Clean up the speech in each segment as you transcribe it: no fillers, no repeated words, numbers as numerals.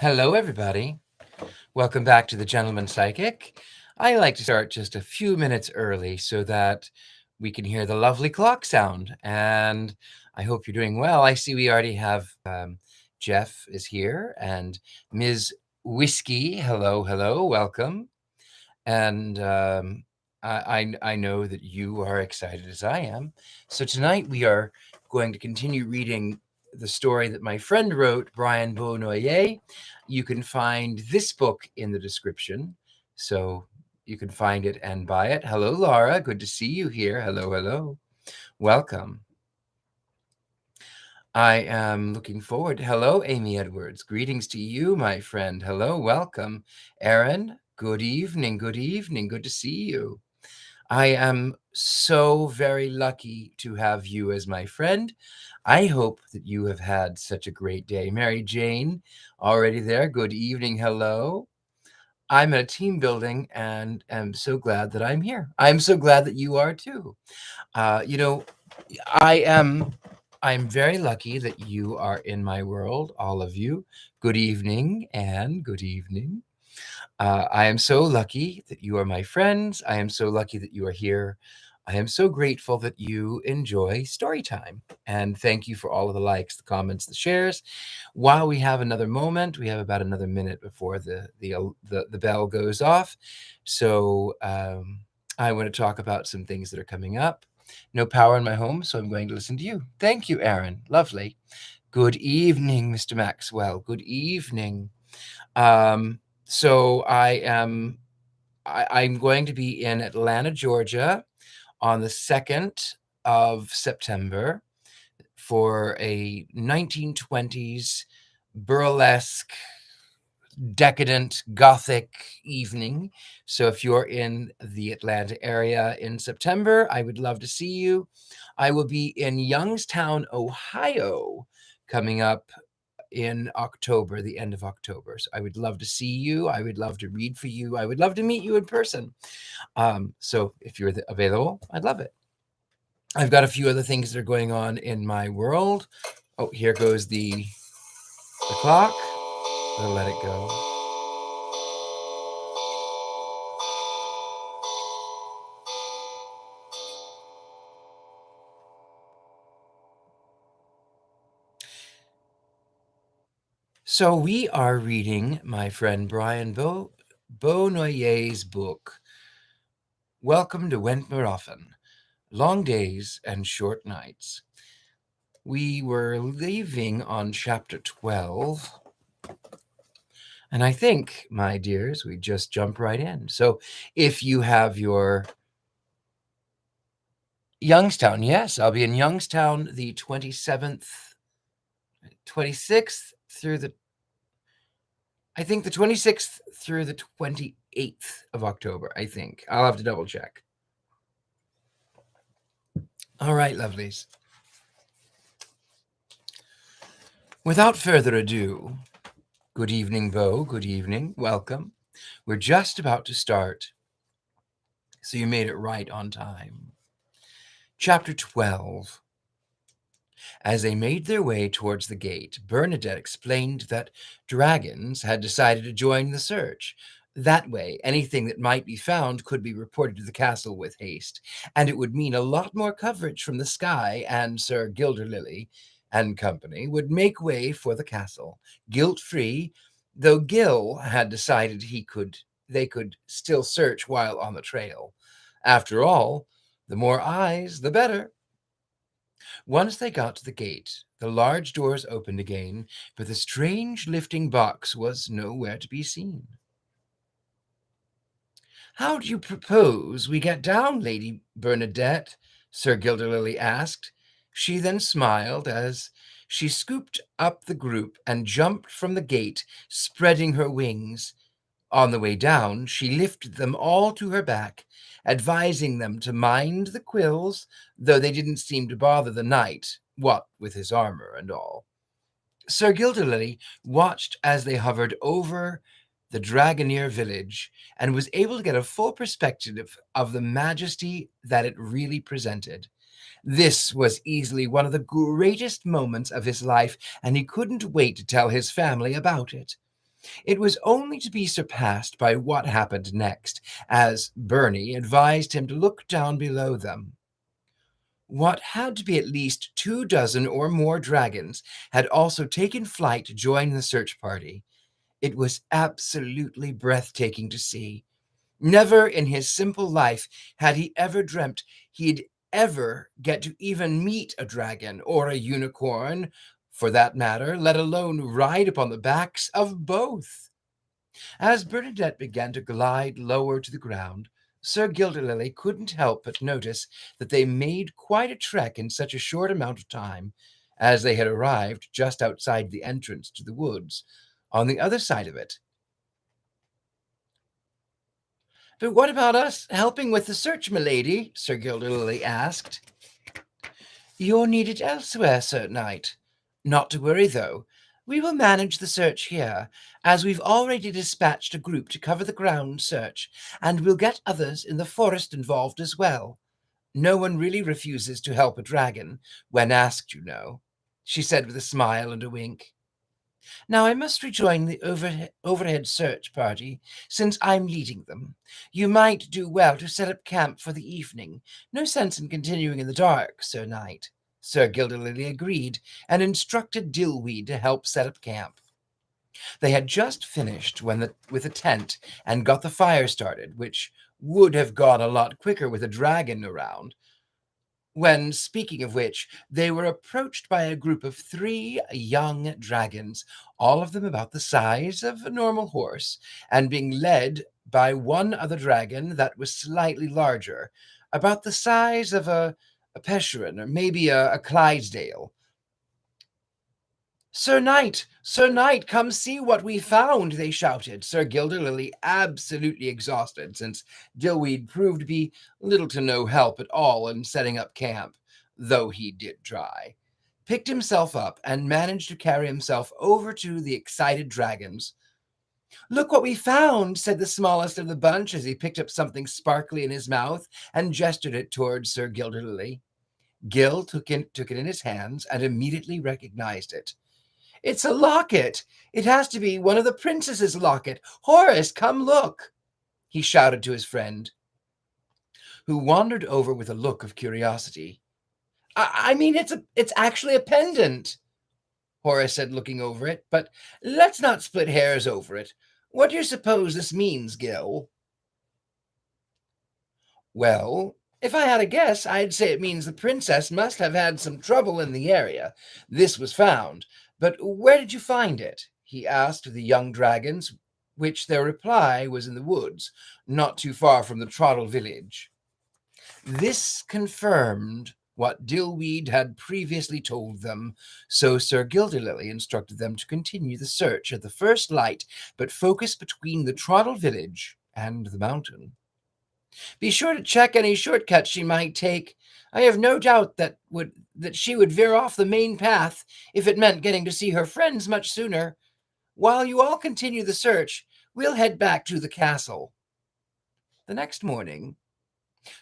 Hello, everybody. Welcome back to the Gentleman Psychic. I like to start just a few minutes early so that we can hear the lovely clock sound. And I hope you're doing well. I see we already have Jeff is here and Ms. Whiskey. Hello, hello, welcome. And I know that you are excited as I am. So tonight we are going to continue reading the story that my friend wrote, Bryan Beaunoyer. You can find this book in the description, so you can find it and buy it. Hello, Laura. Good to see you here. Hello, hello. Welcome. I am looking forward. Hello, Amy Edwards. Greetings to you, my friend. Hello, welcome. Erin, good evening. Good evening. Good to see you. I am so very lucky to have you as my friend. I hope that you have had such a great day. Mary Jane, already there. Good evening. Hello. I'm at a team building and am so glad that I'm here. I'm so glad that you are too. You know, I'm very lucky that you are in my world, all of you. Good evening and good evening. I am so lucky that you are my friends. I am so lucky that you are here. I am so grateful that you enjoy story time. And thank you for all of the likes, the comments, the shares. While we have another moment, we have about another minute before the bell goes off. So I want to talk about some things that are coming up. No power in my home, so I'm going to listen to you. Thank you, Aaron. Lovely. Good evening, Mr. Maxwell. Good evening. So I'm going to be in Atlanta, Georgia on the 2nd of September for a 1920s burlesque, decadent, gothic evening. So if you're in the Atlanta area in September, I would love to see you. I will be in Youngstown, Ohio, coming up in October, the end of October. So I would love to see you. I would love to read for you. I would love to meet you in person. So if you're available, I'd love it. I've got a few other things that are going on in my world. Oh, here goes the clock. I'll let it go. So we are reading my friend Bryan Beaunoyer's book, Welcome to Wendtmurhoefen, Long Days and Short Nights. We were leaving on chapter 12, and I think, my dears, we just jump right in. So if you have your Youngstown, yes, I'll be in Youngstown the 27th, 26th through I think the 26th through the 28th of October, I think. I'll have to double check. All right, lovelies. Without further ado, good evening, Beau. Good evening. Welcome. We're just about to start, so you made it right on time. Chapter 12. As they made their way towards the gate, Bernadette explained that dragons had decided to join the search. That way, anything that might be found could be reported to the castle with haste, and it would mean a lot more coverage from the sky, and Sir Gilderlily and company would make way for the castle, guilt-free, though Gil had decided they could still search while on the trail. After all, the more eyes, the better. Once they got to the gate, the large doors opened again, but the strange lifting box was nowhere to be seen. "How do you propose we get down, Lady Bernadette?" Sir Gilderlily asked. She then smiled as she scooped up the group and jumped from the gate, spreading her wings. On the way down, she lifted them all to her back, advising them to mind the quills, though they didn't seem to bother the knight, what with his armor and all. Sir Gilderlily watched as they hovered over the Dragoneer village and was able to get a full perspective of the majesty that it really presented. This was easily one of the greatest moments of his life, and he couldn't wait to tell his family about it. It was only to be surpassed by what happened next, as Bernie advised him to look down below them. What had to be at least 24 or more dragons had also taken flight to join the search party. It was absolutely breathtaking to see. Never in his simple life had he ever dreamt he'd ever get to even meet a dragon or a unicorn, for that matter, let alone ride upon the backs of both. As Bernadette began to glide lower to the ground, Sir Gilderlily couldn't help but notice that they made quite a trek in such a short amount of time, as they had arrived just outside the entrance to the woods, on the other side of it. "But what about us helping with the search, milady?" Sir Gilderlily asked. "You're needed elsewhere, Sir Knight. Not to worry, though. We will manage the search here, as we've already dispatched a group to cover the ground search, and we'll get others in the forest involved as well. No one really refuses to help a dragon, when asked, you know," she said with a smile and a wink. "Now I must rejoin the overhead search party, since I'm leading them. You might do well to set up camp for the evening. No sense in continuing in the dark, Sir Knight." Sir Gilderlily agreed, and instructed Dillweed to help set up camp. They had just finished with the tent and got the fire started, which would have gone a lot quicker with a dragon around, when, speaking of which, they were approached by a group of 3 young dragons, all of them about the size of a normal horse, and being led by one other dragon that was slightly larger, about the size of a Pecherin, or maybe a Clydesdale. Sir Knight, come see what we found," they shouted, Sir Gilderlily absolutely exhausted, since Dillweed proved to be little to no help at all in setting up camp, though he did try. Picked himself up and managed to carry himself over to the excited dragons. "Look what we found," said the smallest of the bunch as he picked up something sparkly in his mouth and gestured it towards Sir Gilderlily. Gil took it in his hands and immediately recognized it. "It's a locket! It has to be one of the princess's locket! Horace, come look!" he shouted to his friend, who wandered over with a look of curiosity. I mean, it's actually a pendant," Horace said, looking over it, "but let's not split hairs over it. What do you suppose this means, Gil?" "Well, if I had a guess, I'd say it means the princess must have had some trouble in the area this was found. But where did you find it?" he asked the young dragons, which their reply was in the woods, not too far from the Trottle village. This confirmed what Dillweed had previously told them, so Sir Gilderlily instructed them to continue the search at the first light, but focus between the Trottle village and the mountain. "Be sure to check any shortcuts she might take. I have no doubt that she would veer off the main path if it meant getting to see her friends much sooner. While you all continue the search, we'll head back to the castle." The next morning,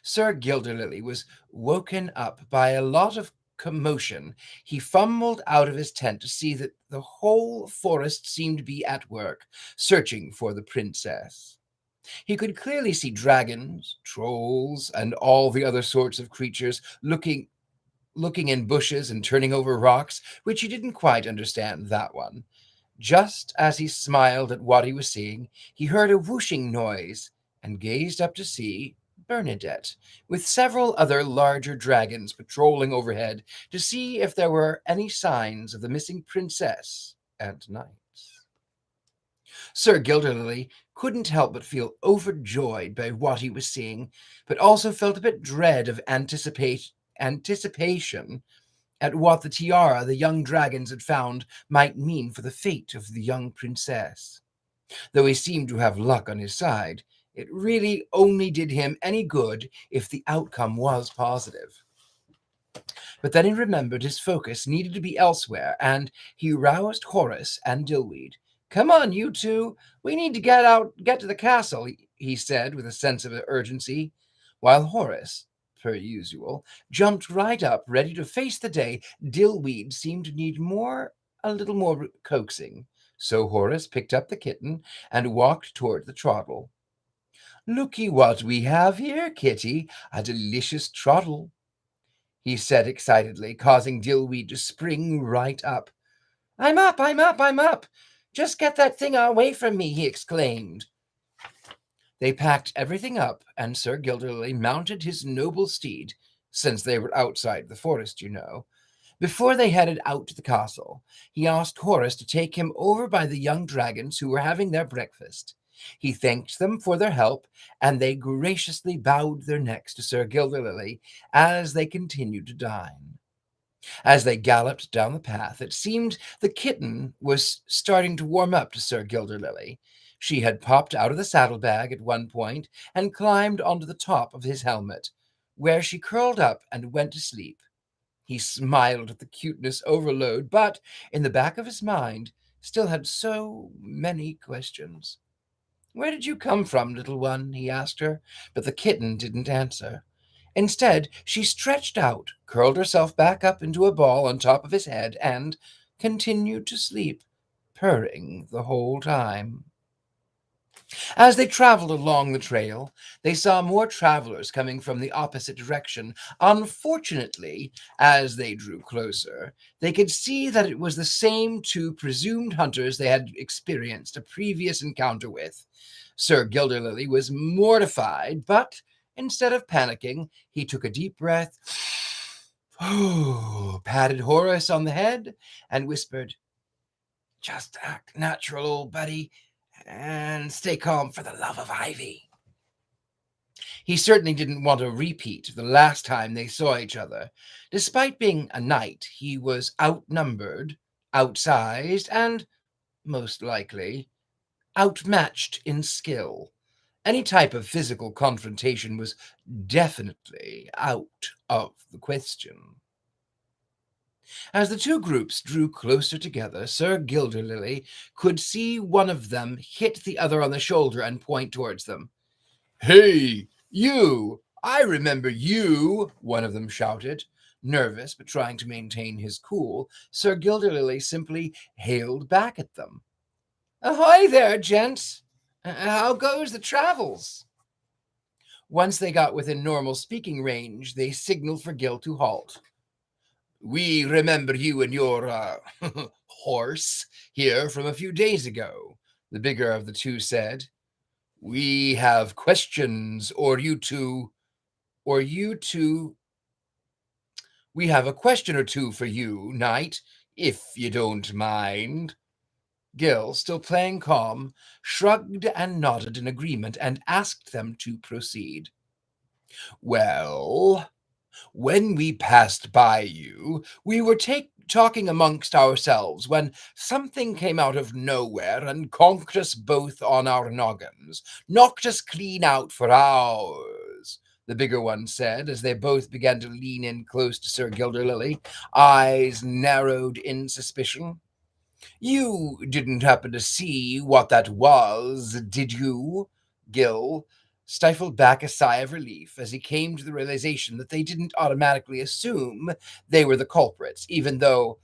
Sir Gilderlily was woken up by a lot of commotion. He fumbled out of his tent to see that the whole forest seemed to be at work, searching for the princess. He could clearly see dragons, trolls, and all the other sorts of creatures looking in bushes and turning over rocks, which he didn't quite understand, that one. Just as he smiled at what he was seeing, he heard a whooshing noise and gazed up to see Bernadette, with several other larger dragons patrolling overhead to see if there were any signs of the missing princess and knight. Sir Gilderlily couldn't help but feel overjoyed by what he was seeing, but also felt a bit dread of anticipation at what the tiara the young dragons had found might mean for the fate of the young princess. Though he seemed to have luck on his side, it really only did him any good if the outcome was positive. But then he remembered his focus needed to be elsewhere, and he roused Horace and Dillweed. "Come on, you two. We need to get to the castle," he said with a sense of urgency, while Horace, per usual, jumped right up, ready to face the day. Dillweed seemed to need a little more coaxing. So Horace picked up the kitten and walked toward the troddle. "Looky what we have here, kitty, a delicious troddle," he said excitedly, causing Dillweed to spring right up. "I'm up, I'm up, I'm up! Just get that thing away from me," he exclaimed. They packed everything up, and Sir Gilderlily mounted his noble steed, since they were outside the forest, you know. Before they headed out to the castle, he asked Horace to take him over by the young dragons who were having their breakfast. He thanked them for their help, and they graciously bowed their necks to Sir Gilderlily as they continued to dine. As they galloped down the path, it seemed the kitten was starting to warm up to Sir Gilderlily. She had popped out of the saddlebag at one point and climbed onto the top of his helmet, where she curled up and went to sleep. He smiled at the cuteness overload, but in the back of his mind still had so many questions. "Where did you come from, little one?" he asked her, but the kitten didn't answer. Instead, she stretched out, curled herself back up into a ball on top of his head, and continued to sleep, purring the whole time. As they traveled along the trail, they saw more travelers coming from the opposite direction. Unfortunately, as they drew closer, they could see that it was the same two presumed hunters they had experienced a previous encounter with. Sir Gilderlily was mortified, but instead of panicking, he took a deep breath, patted Horace on the head, and whispered, "Just act natural, old buddy, and stay calm for the love of Ivy." He certainly didn't want a repeat of the last time they saw each other. Despite being a knight, he was outnumbered, outsized, and, most likely, outmatched in skill. Any type of physical confrontation was definitely out of the question. As the two groups drew closer together, Sir Gilderlily could see one of them hit the other on the shoulder and point towards them. "Hey, you! I remember you!" one of them shouted. Nervous, but trying to maintain his cool, Sir Gilderlily simply hailed back at them. "Ahoy there, gents! How goes the travels?" Once they got within normal speaking range, they signaled for Gil to halt. "We remember you and your horse here from a few days ago," the bigger of the two said. "We have questions, we have a question or two for you, knight, if you don't mind." Gil, still playing calm, shrugged and nodded in agreement and asked them to proceed. "Well, when we passed by you, we were talking amongst ourselves when something came out of nowhere and conked us both on our noggins, knocked us clean out for hours," the bigger one said as they both began to lean in close to Sir Gilderlily, eyes narrowed in suspicion. "You didn't happen to see what that was, did you?" Gil stifled back a sigh of relief as he came to the realization that they didn't automatically assume they were the culprits, even though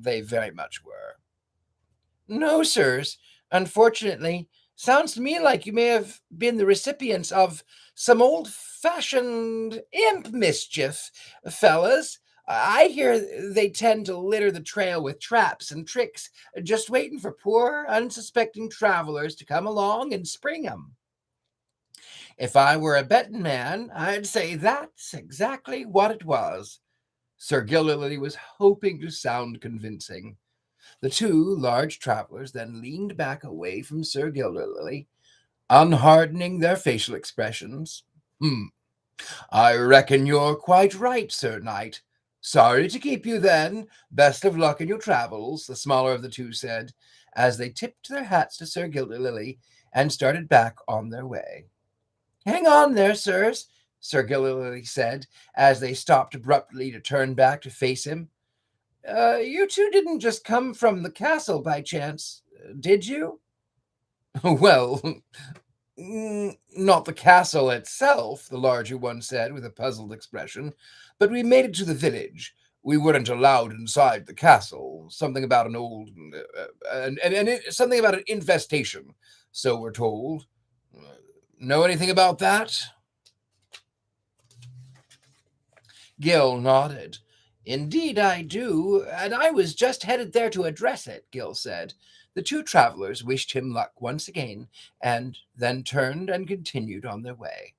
they very much were. "No, sirs. Unfortunately, sounds to me like you may have been the recipients of some old-fashioned imp mischief, fellas. I hear they tend to litter the trail with traps and tricks, just waiting for poor, unsuspecting travelers to come along and spring 'em. If I were a betting man, I'd say that's exactly what it was." Sir Gilderlily was hoping to sound convincing. The two large travelers then leaned back away from Sir Gilderlily, unhardening their facial expressions. "I reckon you're quite right, Sir Knight. Sorry to keep you, then. Best of luck in your travels," the smaller of the two said, as they tipped their hats to Sir Gilderlily and started back on their way. "Hang on there, sirs," Sir Gilderlily said, as they stopped abruptly to turn back to face him. You two didn't just come from the castle by chance, did you?" "Well, not the castle itself," the larger one said with a puzzled expression, "but we made it to the village. we weren't allowed inside the castle. Something about an old something about an infestation, so we're told. Know anything about that?" Gil nodded. "Indeed I do, and I was just headed there to address it," Gil said. The two travelers wished him luck once again, and then turned and continued on their way.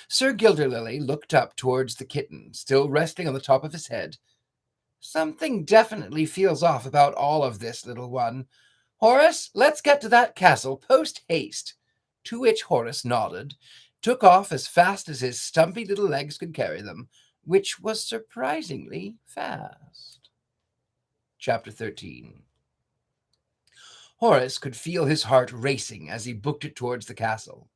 Sir Gilderlily looked up towards the kitten, still resting on the top of his head. "Something definitely feels off about all of this, little one. Horace, let's get to that castle post-haste." To which Horace nodded, took off as fast as his stumpy little legs could carry them, which was surprisingly fast. Chapter 13. Horace could feel his heart racing as he booked it towards the castle.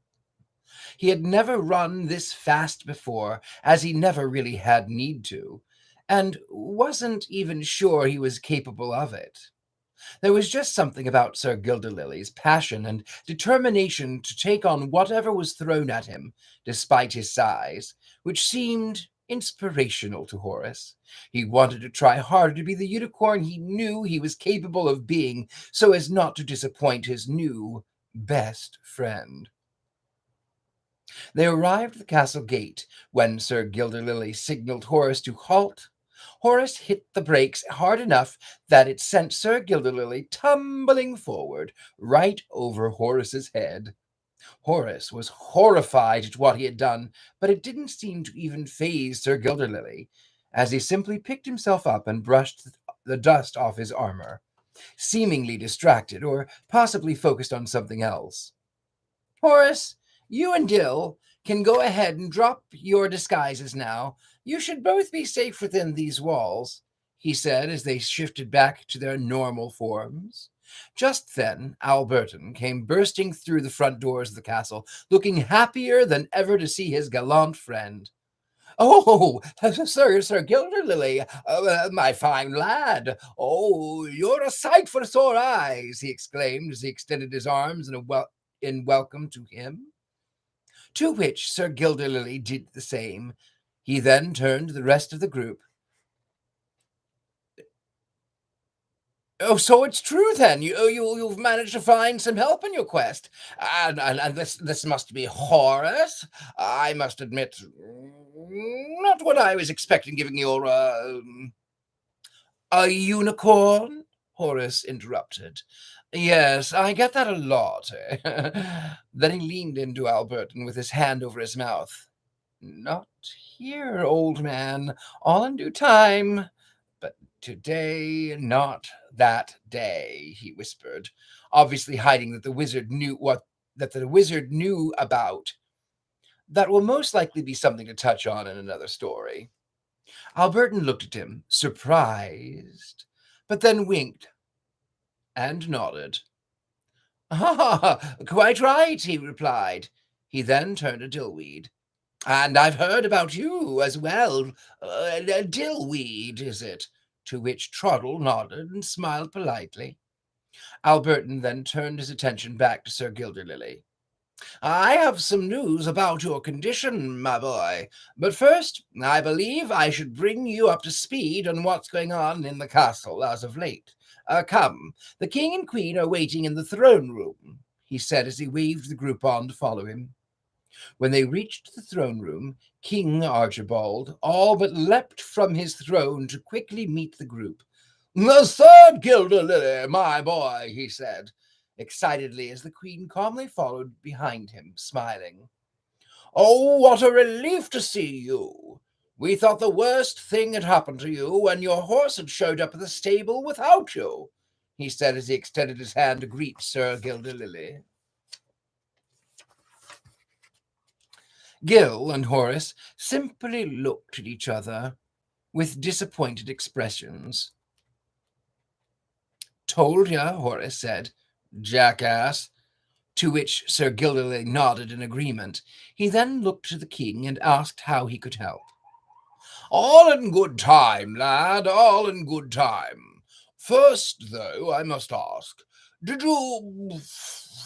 He had never run this fast before, as he never really had need to, and wasn't even sure he was capable of it. There was just something about Sir Gilderlily's passion and determination to take on whatever was thrown at him, despite his size, which seemed inspirational to Horace. He wanted to try harder to be the unicorn he knew he was capable of being, so as not to disappoint his new best friend. They arrived at the castle gate when Sir Gilderlily signaled Horace to halt. Horace hit the brakes hard enough that it sent Sir Gilderlily tumbling forward, right over Horace's head. Horace was horrified at what he had done, but it didn't seem to even faze Sir Gilderlily, as he simply picked himself up and brushed the dust off his armor, seemingly distracted or possibly focused on something else. "Horace, you and Gil can go ahead and drop your disguises now. You should both be safe within these walls," he said as they shifted back to their normal forms. Just then, Alberton came bursting through the front doors of the castle, looking happier than ever to see his gallant friend. "Oh, Sir Gilderlily, my fine lad. Oh, you're a sight for sore eyes," he exclaimed as he extended his arms in welcome to him. To which Sir Gilderlily did the same. He then turned to the rest of the group. "Oh, so it's true then. You've managed to find some help in your quest, and this must be Horace. I must admit, not what I was expecting, given your a unicorn?" Horace interrupted. "Yes, I get that a lot." Then he leaned into Alberton with his hand over his mouth. "Not here, old man. All in due time. But today, not that day," he whispered, obviously hiding that the wizard knew about. That will most likely be something to touch on in another story. Alberton looked at him, surprised, but then winked and nodded. "Ah, quite right," he replied. He then turned to Dillweed. "And I've heard about you as well. Dillweed, is it?" To which Troddle nodded and smiled politely. Alberton then turned his attention back to Sir Gilderlily. "I have some news about your condition, my boy. But first, I believe I should bring you up to speed on what's going on in the castle as of late. Come, the king and queen are waiting in the throne room," he said as he waved the group on to follow him. When they reached the throne room, King Archibald all but leapt from his throne to quickly meet the group. "The third Gilderlily, my boy," he said, excitedly as the queen calmly followed behind him, smiling. "Oh, what a relief to see you! We thought the worst thing had happened to you when your horse had showed up at the stable without you," he said as he extended his hand to greet Sir Gilderlily. Gil and Horace simply looked at each other with disappointed expressions. "Told ya," Horace said. "Jackass." To which Sir Gilderlily nodded in agreement. He then looked to the king and asked how he could help. "All in good time, lad, all in good time. First, though, I must ask, did you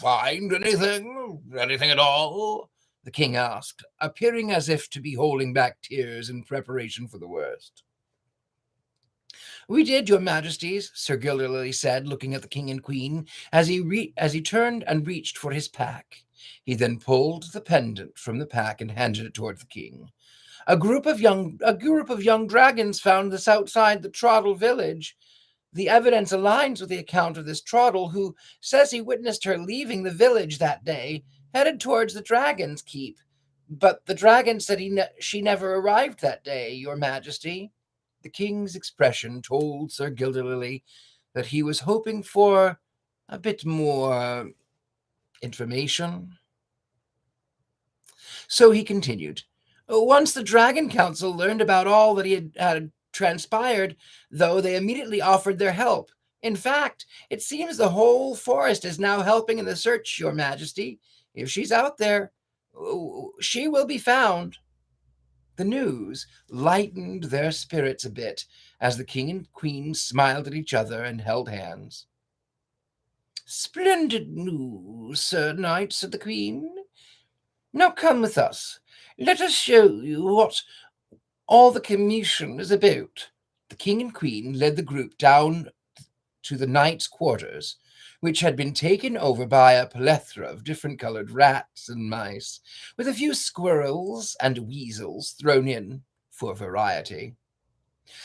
find anything at all?" the king asked, appearing as if to be holding back tears in preparation for the worst. "We did, your majesties," Sir Gilderlily said, looking at the king and queen, as he turned and reached for his pack. He then pulled the pendant from the pack and handed it toward the king. A group of young dragons found this outside the Troddle village. The evidence aligns with the account of this Troddle, who says he witnessed her leaving the village that day, headed towards the dragon's keep. But the dragon said she never arrived that day, your majesty." The king's expression told Sir Gilderlily that he was hoping for a bit more information. So he continued. "Once the Dragon Council learned about all that had transpired, though, they immediately offered their help. In fact, it seems the whole forest is now helping in the search, your majesty. If she's out there, she will be found." The news lightened their spirits a bit as the king and queen smiled at each other and held hands. "Splendid news, Sir Knight," said the queen. "Now come with us. Let us show you what all the commotion is about." The king and queen led the group down to the knight's quarters, which had been taken over by a plethora of different-colored rats and mice, with a few squirrels and weasels thrown in for variety.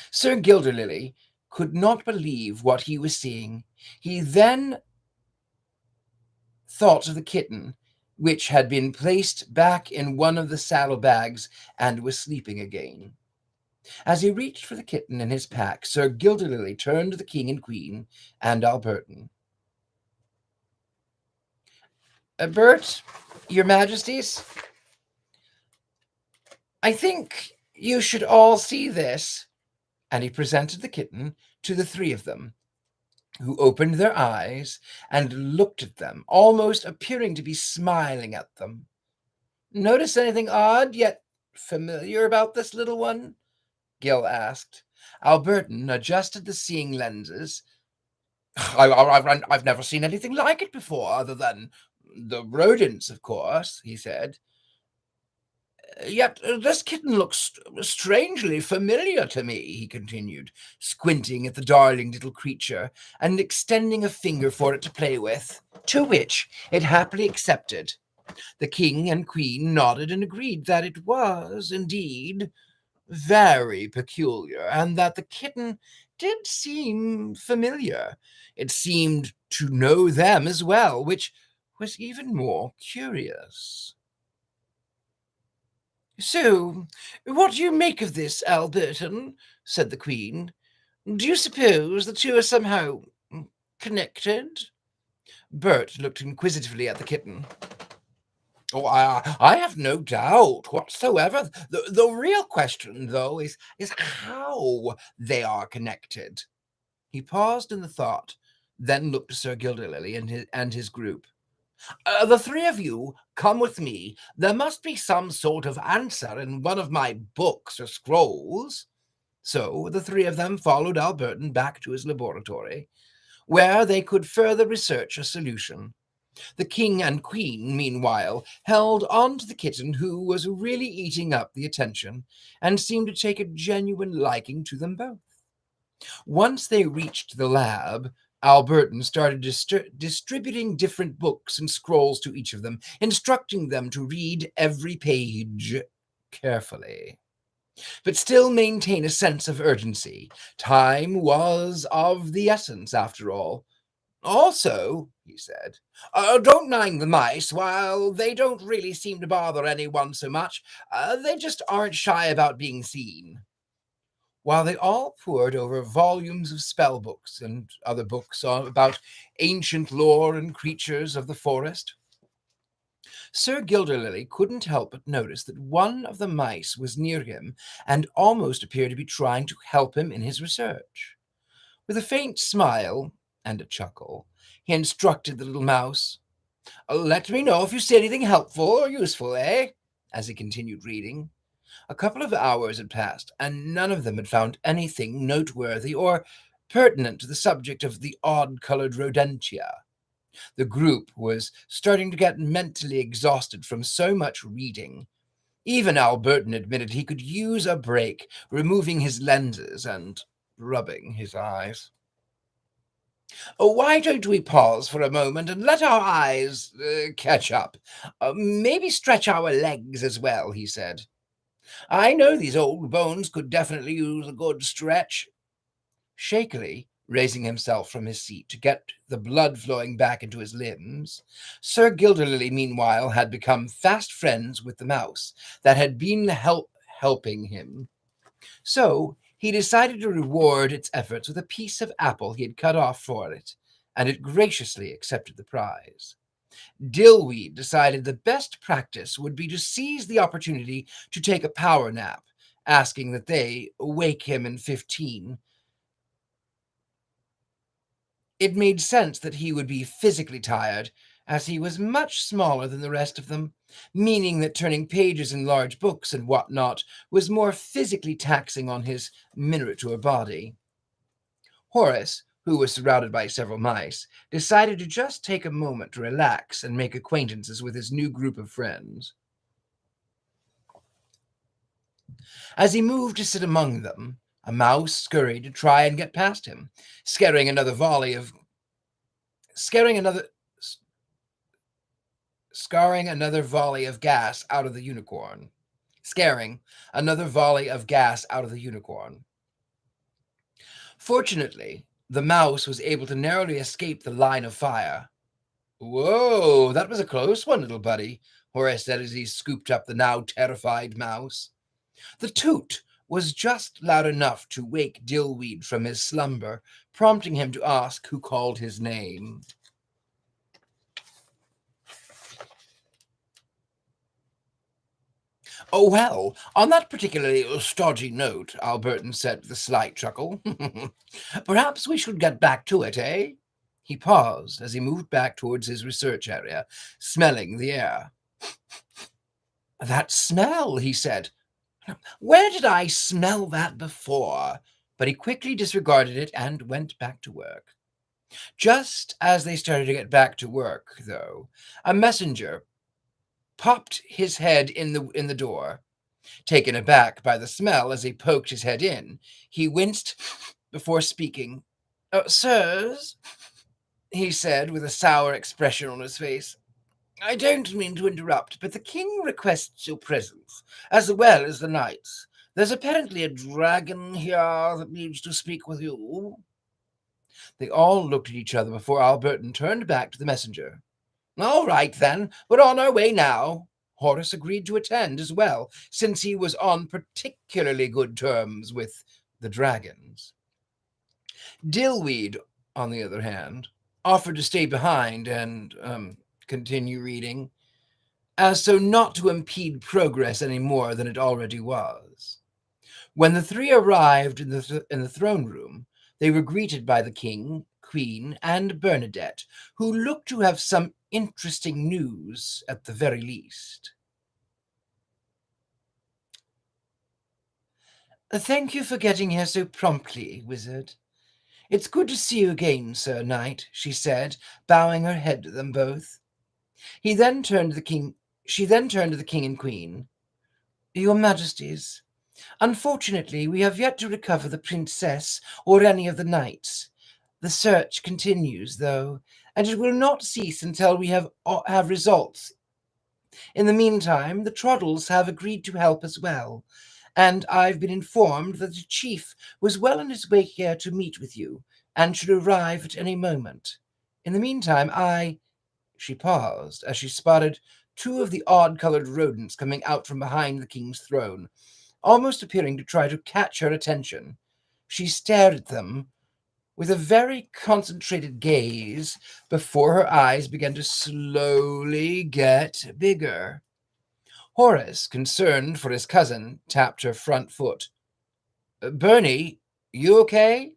Sir Gilderlily could not believe what he was seeing. He then thought of the kitten, which had been placed back in one of the saddlebags and was sleeping again. As he reached for the kitten in his pack, Sir Gilderlily turned to the king and queen and Alberton. "Bert, your majesties, I think you should all see this." And he presented the kitten to the three of them, who opened their eyes and looked at them, almost appearing to be smiling at them. "Notice anything odd yet familiar about this little one?" Gil asked. Alberton adjusted the seeing lenses. I've never seen anything like it before, other than the rodents, of course," he said. "Yet this kitten looks strangely familiar to me," he continued, squinting at the darling little creature and extending a finger for it to play with, to which it happily accepted. The king and queen nodded and agreed that it was indeed very peculiar, and that the kitten did seem familiar. It seemed to know them as well, which was even more curious. "So, what do you make of this, Alberton?" said the queen. "Do you suppose the two are somehow connected?" Bert looked inquisitively at the kitten. "Oh, I have no doubt whatsoever. The real question, though, is how they are connected." He paused in the thought, then looked to Sir Gilderlily and his group. "The three of you come with me. There must be some sort of answer in one of my books or scrolls." So the three of them followed Alberton back to his laboratory, where they could further research a solution. The king and queen, meanwhile, held on to the kitten, who was really eating up the attention and seemed to take a genuine liking to them both. Once they reached the lab, Alberton started distributing different books and scrolls to each of them, instructing them to read every page carefully, but still maintain a sense of urgency. Time was of the essence, after all. "Also," he said, "don't mind the mice. While they don't really seem to bother anyone so much, they just aren't shy about being seen." While they all pored over volumes of spell books and other books about ancient lore and creatures of the forest, Sir Gilderlily couldn't help but notice that one of the mice was near him and almost appeared to be trying to help him in his research. With a faint smile and a chuckle, he instructed the little mouse. "Let me know if you see anything helpful or useful, eh?" as he continued reading. A couple of hours had passed, and none of them had found anything noteworthy or pertinent to the subject of the odd-colored rodentia. The group was starting to get mentally exhausted from so much reading. Even Alberton admitted he could use a break, removing his lenses and rubbing his eyes. Why don't we pause for a moment and let our eyes catch up? Maybe stretch our legs as well, he said. I know these old bones could definitely use a good stretch. Shakily raising himself from his seat to get the blood flowing back into his limbs, Sir Gilderlily meanwhile had become fast friends with the mouse that had been helping him. So he decided to reward its efforts with a piece of apple he had cut off for it, and it graciously accepted the prize. Dillweed decided the best practice would be to seize the opportunity to take a power nap, asking that they wake him in 15. It made sense that he would be physically tired, as he was much smaller than the rest of them, meaning that turning pages in large books and whatnot was more physically taxing on his miniature body. Horace, who was surrounded by several mice, decided to just take a moment to relax and make acquaintances with his new group of friends. As he moved to sit among them, a mouse scurried to try and get past him, scaring another volley of gas out of the unicorn. Fortunately, the mouse was able to narrowly escape the line of fire. Whoa, that was a close one, little buddy, Horace said as he scooped up the now terrified mouse. The toot was just loud enough to wake Dillweed from his slumber, prompting him to ask who called his name. Oh, well, on that particularly stodgy note, Alberton said with a slight chuckle, perhaps we should get back to it, eh? He paused as he moved back towards his research area, smelling the air. That smell, he said. Where did I smell that before? But he quickly disregarded it and went back to work. Just as they started to get back to work, though, a messenger popped his head in the door. Taken aback by the smell as he poked his head in, he winced before speaking. Sirs, he said with a sour expression on his face, I don't mean to interrupt, but the king requests your presence, as well as the knights. There's apparently a dragon here that needs to speak with you. They all looked at each other before Alberton turned back to the messenger. All right, then, we're on our way now. Horace agreed to attend as well, since he was on particularly good terms with the dragons. Dillweed, on the other hand, offered to stay behind and continue reading, as so not to impede progress any more than it already was. When the three arrived in the throne room, they were greeted by the king, queen, and Bernadette, who looked to have some interesting news at the very least. Thank you for getting here so promptly, wizard. It's good to see you again, Sir Knight, she said, bowing her head to them both. She then turned to the king and queen. Your Majesties, unfortunately, we have yet to recover the princess or any of the knights. The search continues, though, and it will not cease until we have results. In the meantime, the Troddles have agreed to help as well, and I've been informed that the chief was well on his way here to meet with you, and should arrive at any moment. In the meantime, She paused as she spotted two of the odd-colored rodents coming out from behind the king's throne, almost appearing to try to catch her attention. She stared at them with a very concentrated gaze before her eyes began to slowly get bigger. Horace, concerned for his cousin, tapped her front foot. Bernie, you okay?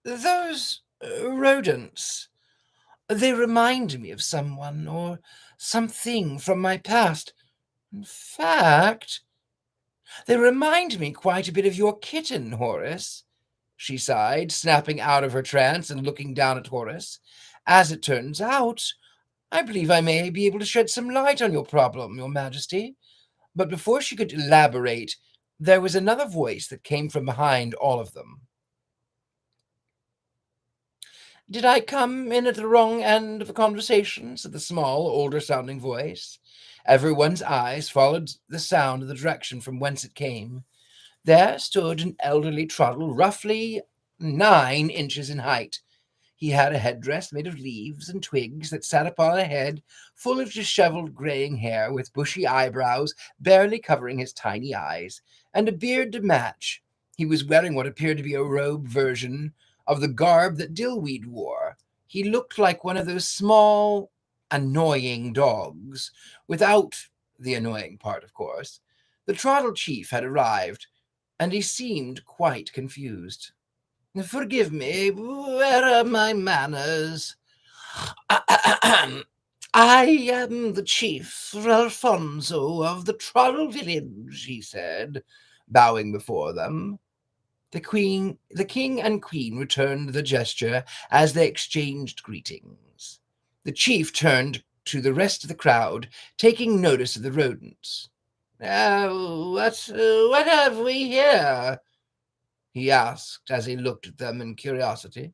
Those rodents, they remind me of someone or something from my past. In fact, they remind me quite a bit of your kitten, Horace, she sighed, snapping out of her trance and looking down at Horace. As it turns out, I believe I may be able to shed some light on your problem, Your Majesty. But before she could elaborate, there was another voice that came from behind all of them. "Did I come in at the wrong end of the conversation?" said the small, older-sounding voice. Everyone's eyes followed the sound in the direction from whence it came. There stood an elderly Trottle, roughly 9 inches in height. He had a headdress made of leaves and twigs that sat upon a head full of disheveled graying hair, with bushy eyebrows barely covering his tiny eyes, and a beard to match. He was wearing what appeared to be a robe version of the garb that Dillweed wore. He looked like one of those small, annoying dogs, without the annoying part, of course. The Trottle chief had arrived, and he seemed quite confused. "Forgive me, where are my manners? I am the chief, Alfonso of the Trottle village," he said, bowing before them. The king and queen returned the gesture as they exchanged greetings. The chief turned to the rest of the crowd, taking notice of the rodents. What have we here?" he asked as he looked at them in curiosity.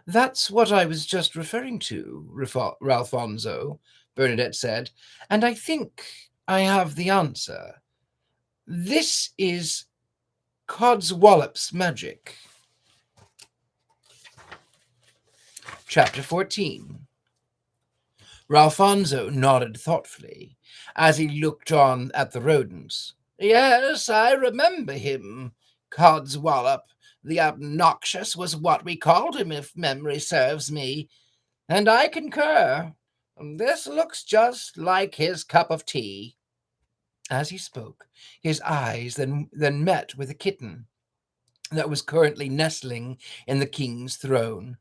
"That's what I was just referring to, Ralfonso," Bernadette said, "and I think I have the answer. This is Codswallop's magic." Chapter 14. Ralfonso nodded thoughtfully as he looked on at the rodents. "Yes, I remember him. Codswallop the Obnoxious was what we called him, if memory serves me, and I concur. This looks just like his cup of tea." As he spoke, his eyes then met with a kitten that was currently nestling in the king's throne.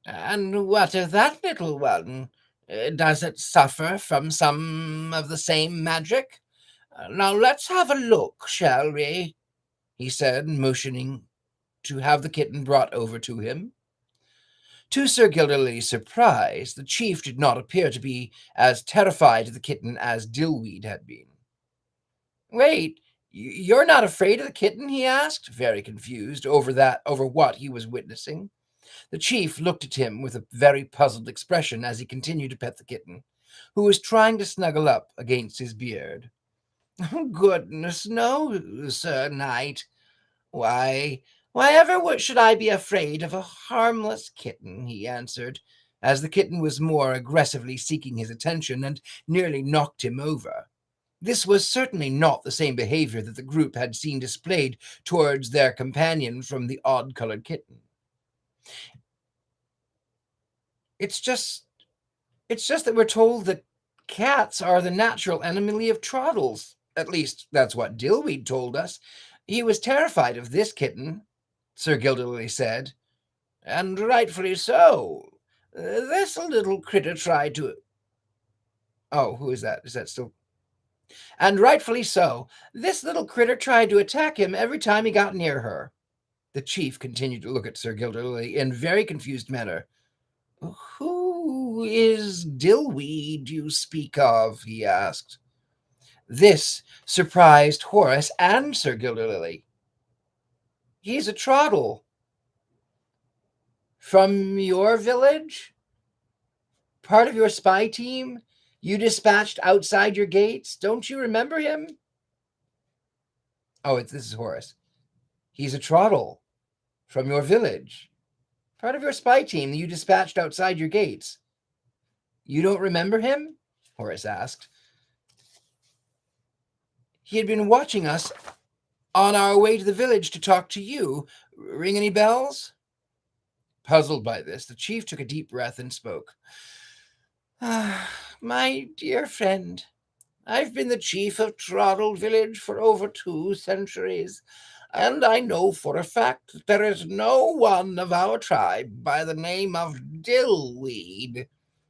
"And what of that little one? Does it suffer from some of the same magic? Now let's have a look, shall we?" he said, motioning to have the kitten brought over to him. To Sir Gilderley's surprise, the chief did not appear to be as terrified of the kitten as Dillweed had been. "Wait, you're not afraid of the kitten?" he asked, very confused over what he was witnessing. The chief looked at him with a very puzzled expression as he continued to pet the kitten, who was trying to snuggle up against his beard. "Goodness, no, Sir Knight. Why ever should I be afraid of a harmless kitten?" he answered, as the kitten was more aggressively seeking his attention and nearly knocked him over. This was certainly not the same behavior that the group had seen displayed towards their companion from the odd-colored kitten. It's just that we're told that cats are the natural enemy of trottles. At least that's what Dillweed told us. He was terrified of this kitten," Sir Gilderley said. "And rightfully so. This little critter tried to..." Oh, who is that? Is that still... "And rightfully so. This little critter tried to attack him every time he got near her." The chief continued to look at Sir Gilderley in very confused manner. "Who is Dillweed you speak of?" he asked. This surprised Horace and Sir Gilderley. "He's a Trottle." "From your village? Part of your spy team? You dispatched outside your gates? Don't you remember him?" "Oh, this is Horace. He's a Trottle. From your village. Part of your spy team that you dispatched outside your gates. You don't remember him?" Horace asked. "He had been watching us on our way to the village to talk to you. Ring any bells?" Puzzled by this, the chief took a deep breath and spoke. "My dear friend, I've been the chief of Trottle village for over 2 centuries, and I know for a fact that there is no one of our tribe by the name of Dillweed,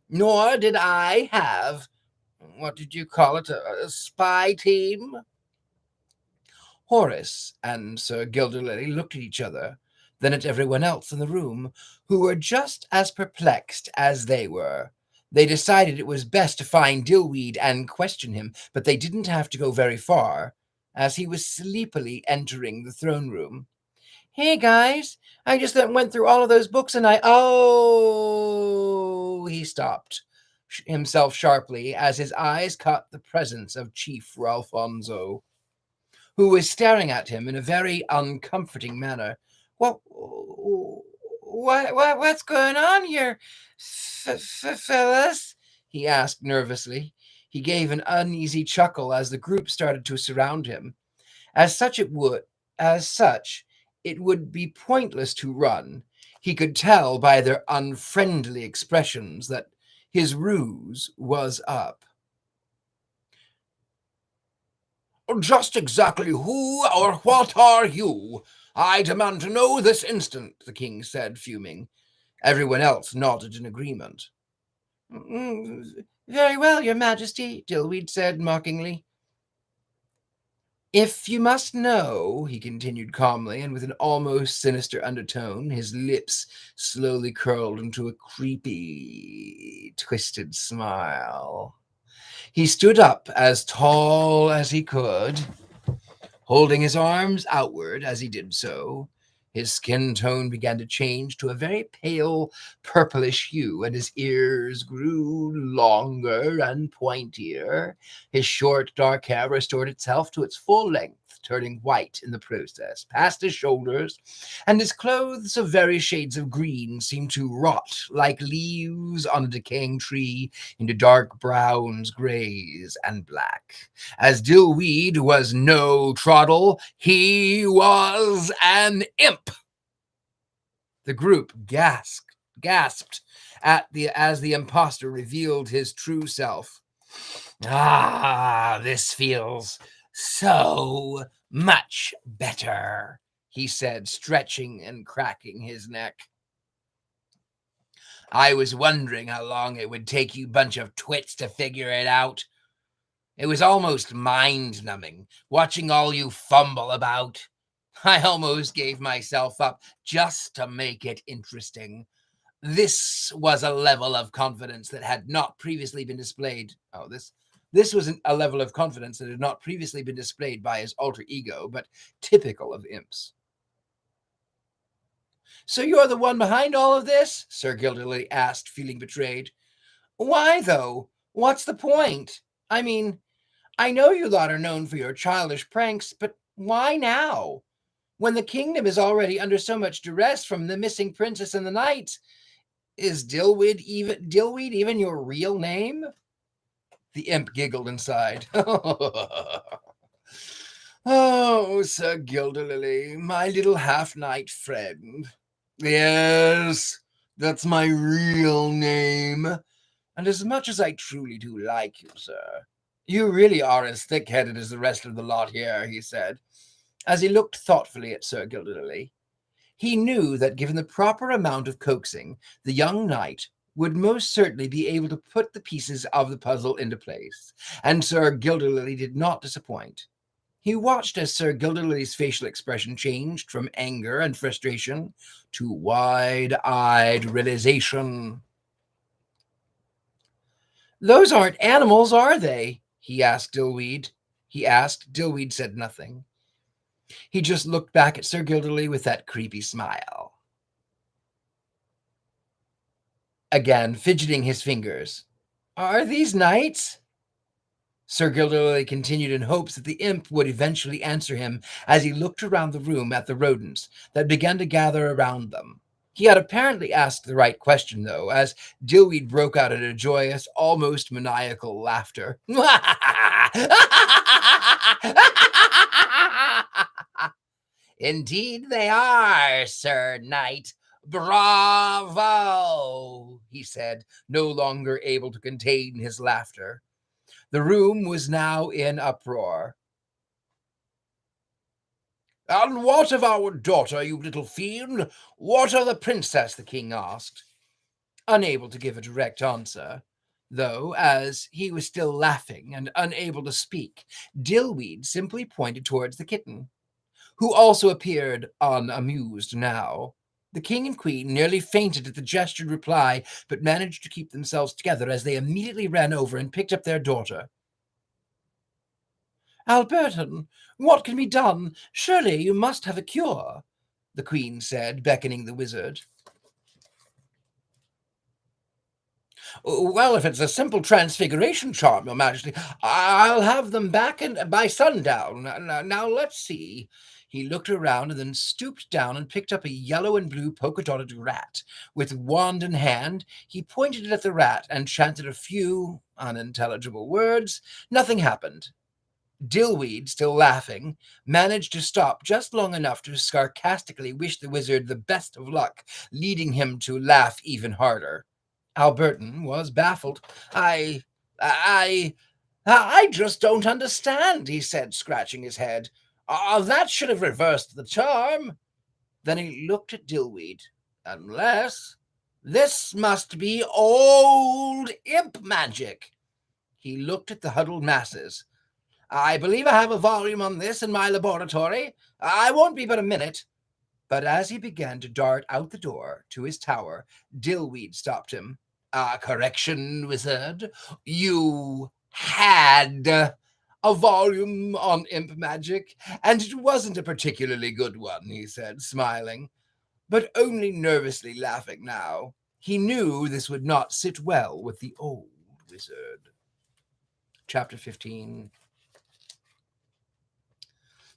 nor did I have, what did you call it, a spy team?" Horace and Sir Gilderley looked at each other, then at everyone else in the room, who were just as perplexed as they were. They decided it was best to find Dillweed and question him, but they didn't have to go very far, as he was sleepily entering the throne room. "Hey, guys, I just went through all of those books and Oh, he stopped himself sharply as his eyes caught the presence of Chief Ralfonso, who was staring at him in a very uncomforting manner. What's going on here, fellas?" he asked nervously. He gave an uneasy chuckle as the group started to surround him. As such, it would be pointless to run. He could tell by their unfriendly expressions that his ruse was up. "Just exactly who or what are you? I demand to know this instant," the king said, fuming. Everyone else nodded in agreement. "Very well, your majesty," Dillweed said mockingly. "If you must know," he continued calmly and with an almost sinister undertone, his lips slowly curled into a creepy, twisted smile. He stood up as tall as he could, holding his arms outward as he did so. His skin tone began to change to a very pale purplish hue, and his ears grew longer and pointier. His short, dark hair restored itself to its full length, turning white in the process, past his shoulders, and his clothes of various shades of green seemed to rot like leaves on a decaying tree into dark browns, grays, and black. As Dillweed was no troddle, he was an imp. The group gasped as the impostor revealed his true self. "This feels so much better," he said, stretching and cracking his neck. "I was wondering how long it would take you bunch of twits to figure it out. It was almost mind-numbing, watching all you fumble about. I almost gave myself up just to make it interesting. This was a level of confidence that had not previously been displayed." This was a level of confidence that had not previously been displayed by his alter ego, but typical of imps. "So you're the one behind all of this?" Sir Gildersleeve asked, feeling betrayed. "Why, though? What's the point? I mean, I know you lot are known for your childish pranks, but why now? When the kingdom is already under so much duress from the missing princess and the knights, is Dillweed even your real name?" The imp giggled inside. "Oh, Sir Gildersleeve, my little half-knight friend. Yes, that's my real name. And as much as I truly do like you, sir, you really are as thick-headed as the rest of the lot here," he said, as he looked thoughtfully at Sir Gildersleeve. He knew that given the proper amount of coaxing, the young knight would most certainly be able to put the pieces of the puzzle into place, and Sir Gildersleeve did not disappoint. He watched as Sir Gildersleeve's facial expression changed from anger and frustration to wide-eyed realization. "Those aren't animals, are they?" he asked Dillweed. Dillweed said nothing. He just looked back at Sir Gildersleeve with that creepy smile. Again, fidgeting his fingers. "Are these knights?" Sir Gildersleeve continued in hopes that the imp would eventually answer him as he looked around the room at the rodents that began to gather around them. He had apparently asked the right question, though, as Dillweed broke out in a joyous, almost maniacal laughter. "Indeed they are, Sir Knight. Bravo," he said, no longer able to contain his laughter. The room was now in uproar. "And what of our daughter, you little fiend? What of the princess?" the king asked, unable to give a direct answer, though, as he was still laughing and unable to speak, Dillweed simply pointed towards the kitten, who also appeared unamused now. The king and queen nearly fainted at the gestured reply, but managed to keep themselves together as they immediately ran over and picked up their daughter. Alberton, what can be done? Surely you must have a cure, the Queen said, beckoning the wizard. Well, if it's a simple transfiguration charm, Your Majesty, I'll have them back by sundown. Now, let's see. He looked around and then stooped down and picked up a yellow and blue polka-dotted rat. With wand in hand, he pointed it at the rat and chanted a few unintelligible words. Nothing happened. Dillweed, still laughing, managed to stop just long enough to sarcastically wish the wizard the best of luck, leading him to laugh even harder. Alberton was baffled. I just don't understand, he said, scratching his head. That should have reversed the charm. Then he looked at Dillweed. Unless this must be old imp magic. He looked at the huddled masses. I believe I have a volume on this in my laboratory. I won't be but a minute. But as he began to dart out the door to his tower, Dillweed stopped him. Correction, wizard. You had a volume on imp magic, and it wasn't a particularly good one, he said, smiling, but only nervously laughing now. He knew this would not sit well with the old wizard. Chapter 15.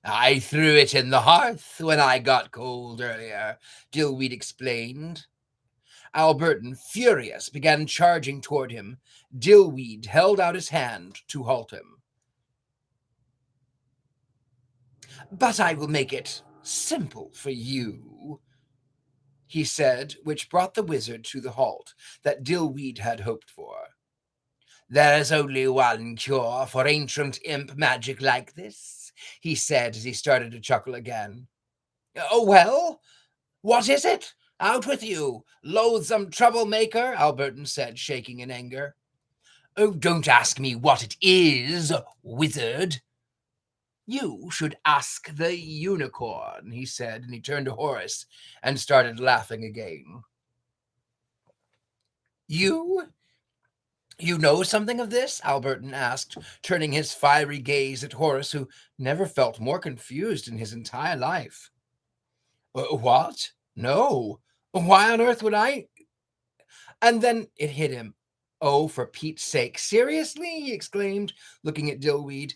I threw it in the hearth when I got cold earlier, Dillweed explained. Alberton, furious, began charging toward him. Dillweed held out his hand to halt him. But I will make it simple for you, he said, which brought the wizard to the halt that Dillweed had hoped for. There is only one cure for ancient imp magic like this, he said as he started to chuckle again. Oh, well, what is it? Out with you, loathsome troublemaker, Alberton said, shaking in anger. Oh, don't ask me what it is, wizard. You should ask the unicorn, he said, and he turned to Horace and started laughing again. You know something of this? Alberton asked, turning his fiery gaze at Horace, who never felt more confused in his entire life. What? No. Why on earth would I? And then it hit him. Oh, for Pete's sake. Seriously? He exclaimed, looking at Dillweed.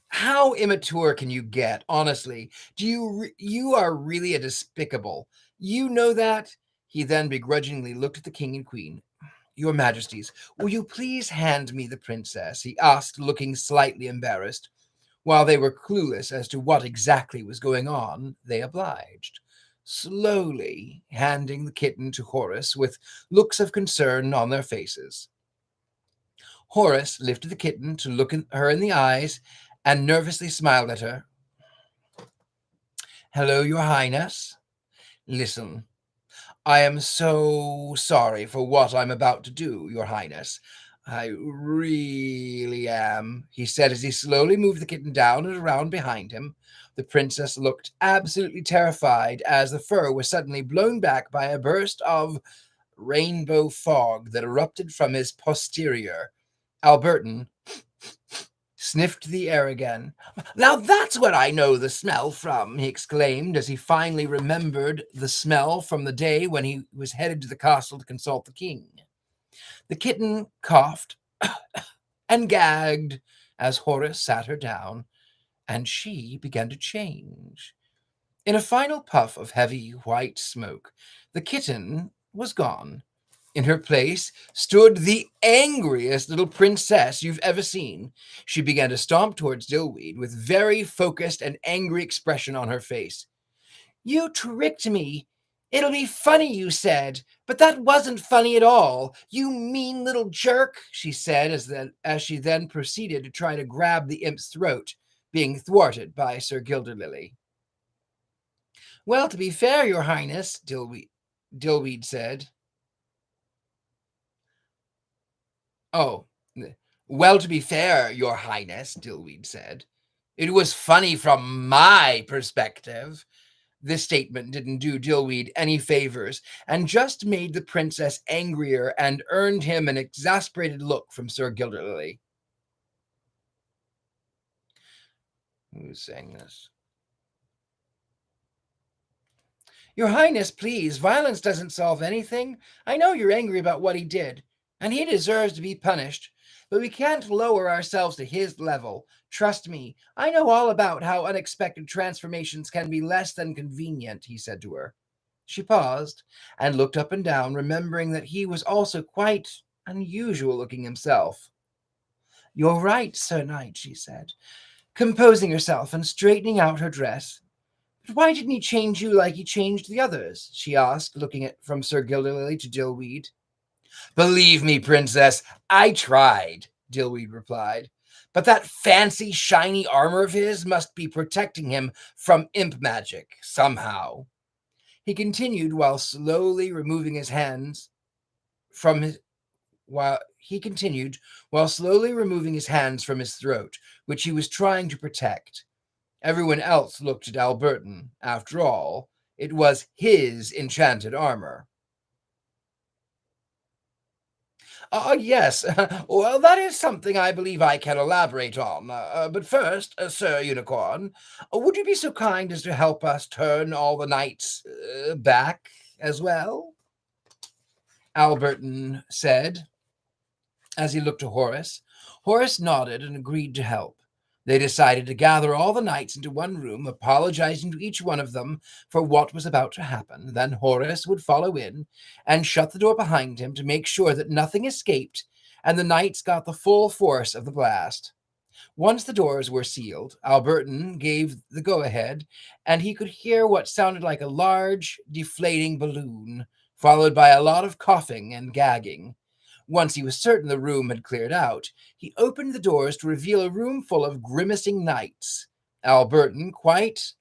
How immature can you get, honestly? You are really a despicable. You know that? He then begrudgingly looked at the king and queen. Your Majesties, will you please hand me the princess? He asked, looking slightly embarrassed. While they were clueless as to what exactly was going on, they obliged, slowly handing the kitten to Horace with looks of concern on their faces. Horace lifted the kitten to look her in the eyes and nervously smiled at her. Hello, Your Highness. Listen, I am so sorry for what I'm about to do, Your Highness. I really am, he said as he slowly moved the kitten down and around behind him. The princess looked absolutely terrified as the fur was suddenly blown back by a burst of rainbow fog that erupted from his posterior. Alberton sniffed the air again. Now that's where I know the smell from, he exclaimed as he finally remembered the smell from the day when he was headed to the castle to consult the king. The kitten coughed and gagged as Horace sat her down, and she began to change. In a final puff of heavy white smoke, the kitten was gone. In her place stood the angriest little princess you've ever seen. She began to stomp towards Dillweed with very focused and angry expression on her face. You tricked me. It'll be funny, you said, but that wasn't funny at all. You mean little jerk, she said as she then proceeded to try to grab the imp's throat, being thwarted by Sir Gilderlily. Well, to be fair, Your Highness, Dillweed said. Oh, well, to be fair, Your Highness, Dillweed said. It was funny from my perspective. This statement didn't do Dillweed any favors and just made the princess angrier and earned him an exasperated look from Sir Gilderlily. Who's saying this? Your Highness, please, violence doesn't solve anything. I know you're angry about what he did, and he deserves to be punished, but we can't lower ourselves to his level. Trust me, I know all about how unexpected transformations can be less than convenient, he said to her. She paused and looked up and down, remembering that he was also quite unusual looking himself. You're right, Sir Knight, she said, composing herself and straightening out her dress. But why didn't he change you like he changed the others? She asked, looking from Sir Gildersleeve to Dillweed. Believe me, Princess, I tried, Dillweed replied. But that fancy, shiny armor of his must be protecting him from imp magic, somehow. He continued while slowly removing his hands from his throat, which he was trying to protect. Everyone else looked at Alberton. After all, it was his enchanted armor. Yes. Well, that is something I believe I can elaborate on. But first, Sir Unicorn, would you be so kind as to help us turn all the knights back as well? Alberton said as he looked to Horace. Horace nodded and agreed to help. They decided to gather all the knights into one room, apologizing to each one of them for what was about to happen. Then Horace would follow in and shut the door behind him to make sure that nothing escaped, and the knights got the full force of the blast. Once the doors were sealed, Alberton gave the go-ahead, and he could hear what sounded like a large, deflating balloon, followed by a lot of coughing and gagging. Once he was certain the room had cleared out, he opened the doors to reveal a room full of grimacing knights. Alberton, quite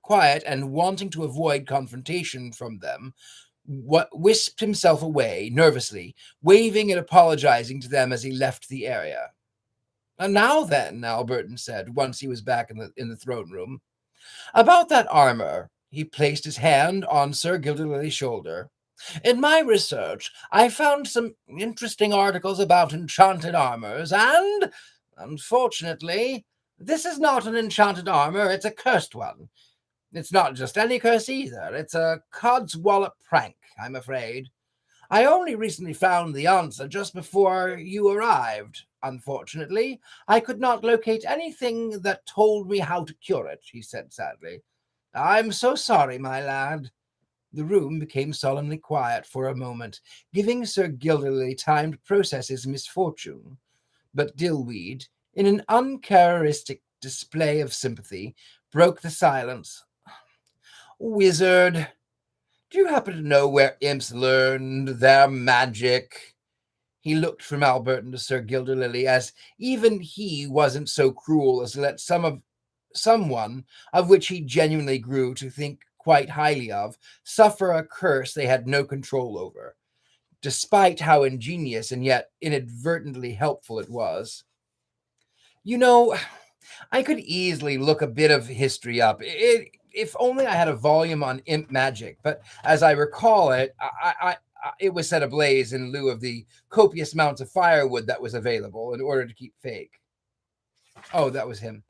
quiet and wanting to avoid confrontation from them, whisked himself away nervously, waving and apologizing to them as he left the area. Now then, Alberton said, once he was back in the throne room. About that armor, he placed his hand on Sir Gildersleeve's shoulder. In my research, I found some interesting articles about enchanted armors, and, unfortunately, this is not an enchanted armor, it's a cursed one. It's not just any curse either, it's a codswallop prank, I'm afraid. I only recently found the answer just before you arrived. Unfortunately, I could not locate anything that told me how to cure it, he said sadly. I'm so sorry, my lad. The room became solemnly quiet for a moment, giving Sir Gildersleeve time to process his misfortune. But Dillweed, in an uncharacteristic display of sympathy, broke the silence. Wizard, do you happen to know where imps learned their magic? He looked from Alberton to Sir Gildersleeve, as even he wasn't so cruel as to let someone of which he genuinely grew to think quite highly of, suffer a curse they had no control over, despite how ingenious and yet inadvertently helpful it was. You know, I could easily look a bit of history up, if only I had a volume on imp magic, but as I recall it, it was set ablaze in lieu of the copious amounts of firewood that was available in order to keep fake. Oh, that was him.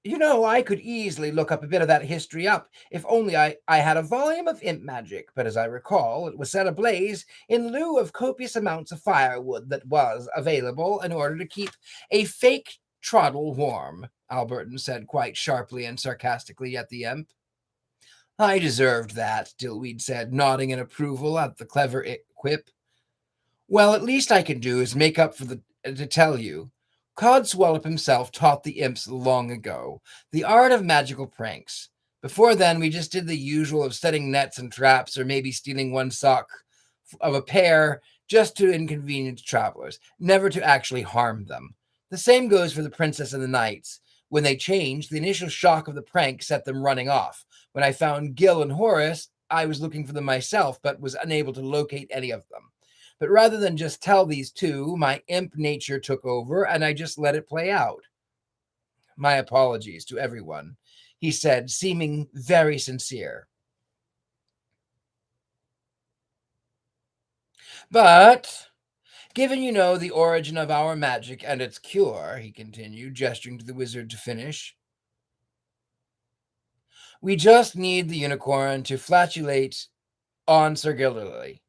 You know, I could easily look up a bit of that history up if only I had a volume of imp magic, but as I recall, it was set ablaze in lieu of copious amounts of firewood that was available in order to keep a fake troddle warm, Alberton said quite sharply and sarcastically at the imp. I deserved that, Dillweed said, nodding in approval at the clever quip. Well, at least I can do is make up for to tell you. Codswallop himself taught the imps long ago the art of magical pranks. Before then, we just did the usual of setting nets and traps, or maybe stealing one sock of a pair just to inconvenience travelers, never to actually harm them. The same goes for the princess and the knights. When they changed, the initial shock of the prank set them running off. When I found Gil and Horace, I was looking for them myself, but was unable to locate any of them. But rather than just tell these two, my imp nature took over, and I just let it play out. My apologies to everyone, he said, seeming very sincere. But Given you know the origin of our magic and its cure, he continued, gesturing to the wizard to finish, we just need the unicorn to flatulate on Sir Gilderoy.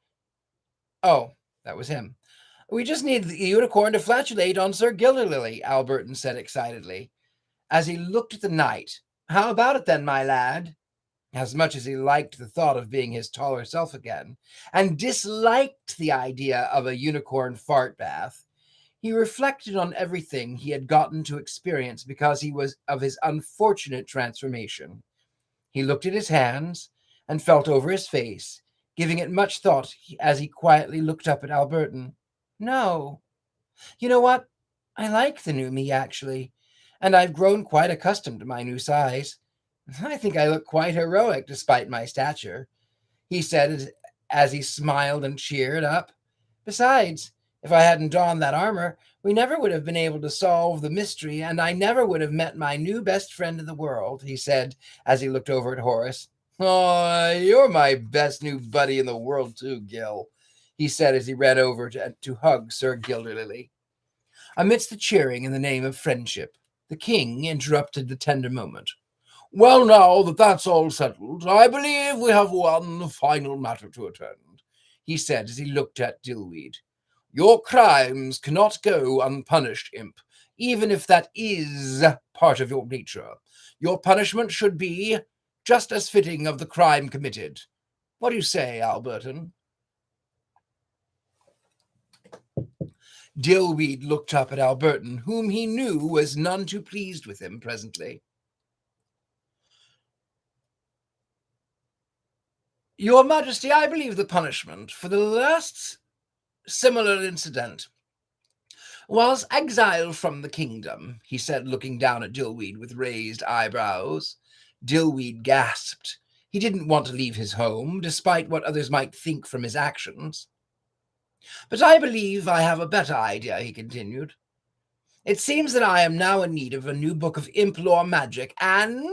Oh, that was him. We just need the unicorn to flatulate on Sir Gilderoy, Alberton said excitedly, as he looked at the knight. How about it then, my lad? As much as he liked the thought of being his taller self again, and disliked the idea of a unicorn fart bath, he reflected on everything he had gotten to experience because he was of his unfortunate transformation. He looked at his hands and felt over his face, giving it much thought as he quietly looked up at Alberton. No. You know what? I like the new me, actually, and I've grown quite accustomed to my new size. I think I look quite heroic despite my stature, he said as he smiled and cheered up. Besides, if I hadn't donned that armor, we never would have been able to solve the mystery, and I never would have met my new best friend in the world, he said as he looked over at Horace. Oh, you're my best new buddy in the world too, Gil, he said as he ran over to hug Sir Gilderoy. Amidst the cheering in the name of friendship, the king interrupted the tender moment. Well, now that that's all settled, I believe we have one final matter to attend, he said as he looked at Dillweed. Your crimes cannot go unpunished, imp, even if that is part of your nature. Your punishment should be just as fitting of the crime committed. What do you say, Alberton? Dillweed looked up at Alberton, whom he knew was none too pleased with him presently. Your Majesty, I believe the punishment for the last similar incident was exile from the kingdom, he said, looking down at Dillweed with raised eyebrows. Dillweed gasped. He didn't want to leave his home, despite what others might think from his actions. But I believe I have a better idea, he continued. It seems that I am now in need of a new book of imp lore magic, and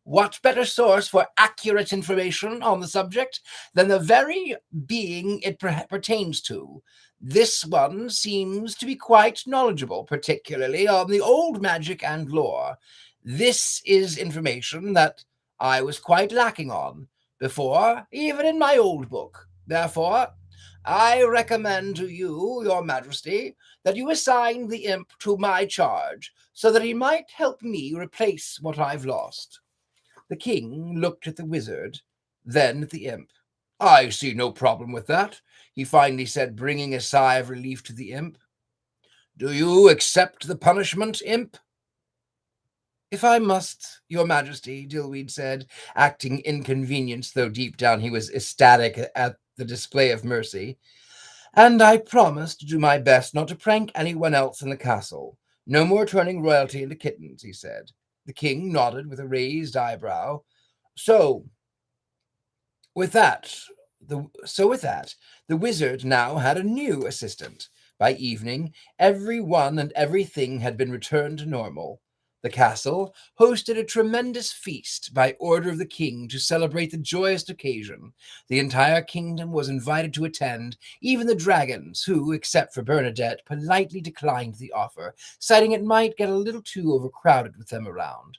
what better source for accurate information on the subject than the very being it pertains to? This one seems to be quite knowledgeable, particularly on the old magic and lore. This is information that I was quite lacking on before, even in my old book. Therefore, I recommend to you, your Majesty, that you assign the imp to my charge, so that he might help me replace what I've lost. The king looked at the wizard, then at the imp. I see no problem with that, he finally said, bringing a sigh of relief to the imp. Do you accept the punishment, imp? If I must, your Majesty, Dillweed said, acting inconvenienced, though deep down he was ecstatic at the display of mercy. And I promise to do my best not to prank anyone else in the castle. No more turning royalty into kittens, he said. The king nodded with a raised eyebrow. So with that, the wizard now had a new assistant. By evening, everyone and everything had been returned to normal. The castle hosted a tremendous feast by order of the king to celebrate the joyous occasion. The entire kingdom was invited to attend, even the dragons, who, except for Bernadette, politely declined the offer, citing it might get a little too overcrowded with them around.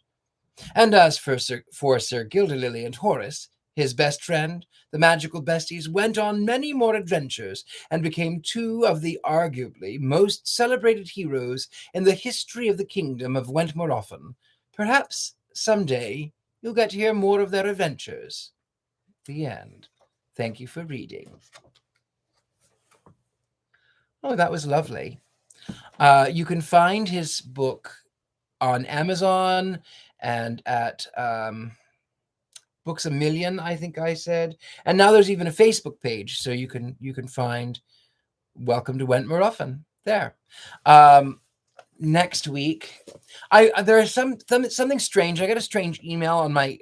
And as for Sir Gilderoy and Horace, his best friend, the magical besties went on many more adventures and became two of the arguably most celebrated heroes in the history of the kingdom of Wendtmurhoefen. Perhaps someday you'll get to hear more of their adventures. The end. Thank you for reading. Oh, that was lovely. You can find his book on Amazon and at Books A Million, I think I said. And now there's even a Facebook page, so you can find Welcome to Wendtmurhoefen there. Next week, there is something strange. I got a strange email on my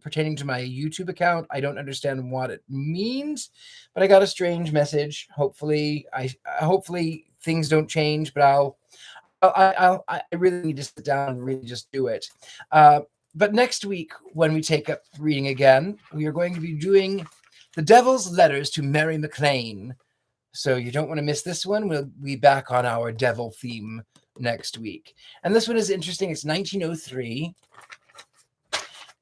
pertaining to my YouTube account. I don't understand what it means, but I got a strange message. Hopefully things don't change, but I really need to sit down and really just do it. But next week, when we take up reading again, we are going to be doing The Devil's Letters to Mary MacLane, So you don't want to miss this one. We'll be back on our devil theme next week. And this one is interesting. It's 1903.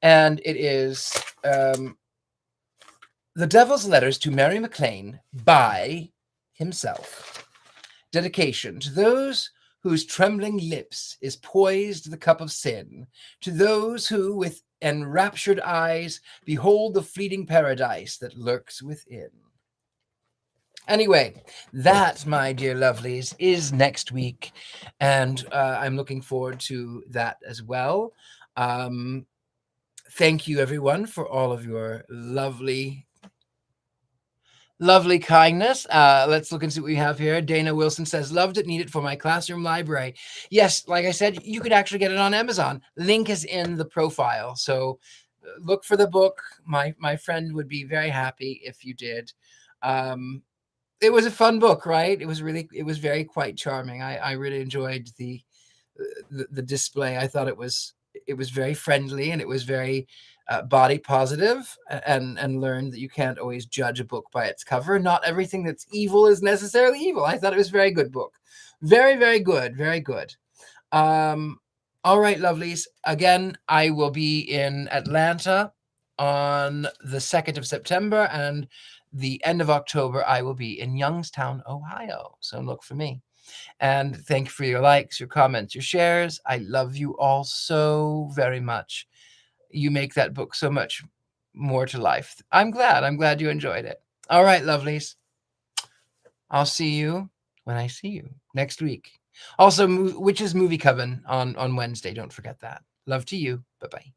And it is The Devil's Letters to Mary MacLane by himself. Dedication to those whose trembling lips is poised the cup of sin, to those who with enraptured eyes behold the fleeting paradise that lurks within. Anyway, that, my dear lovelies, is next week, and I'm looking forward to that as well. Thank you, everyone, for all of your lovely kindness. Let's look and see what we have here. Dana Wilson says, loved it, need it for my classroom library. Yes, like I said, you could actually get it on Amazon. Link is in the profile. So look for the book. My friend would be very happy if you did. It was a fun book, right? It was very quite charming. I really enjoyed the display. I thought it was very friendly, and it was very body positive, and learned that you can't always judge a book by its cover. Not everything that's evil is necessarily evil. I thought it was a very good book. Very, very good. Very good. All right, lovelies. Again, I will be in Atlanta on the 2nd of September, and the end of October, I will be in Youngstown, Ohio. So look for me. And thank you for your likes, your comments, your shares. I love you all so very much. You make that book so much more to life. I'm glad you enjoyed it. All right, lovelies. I'll see you when I see you next week. Also, Witches Movie Coven on Wednesday. Don't forget that. Love to you. Bye-bye.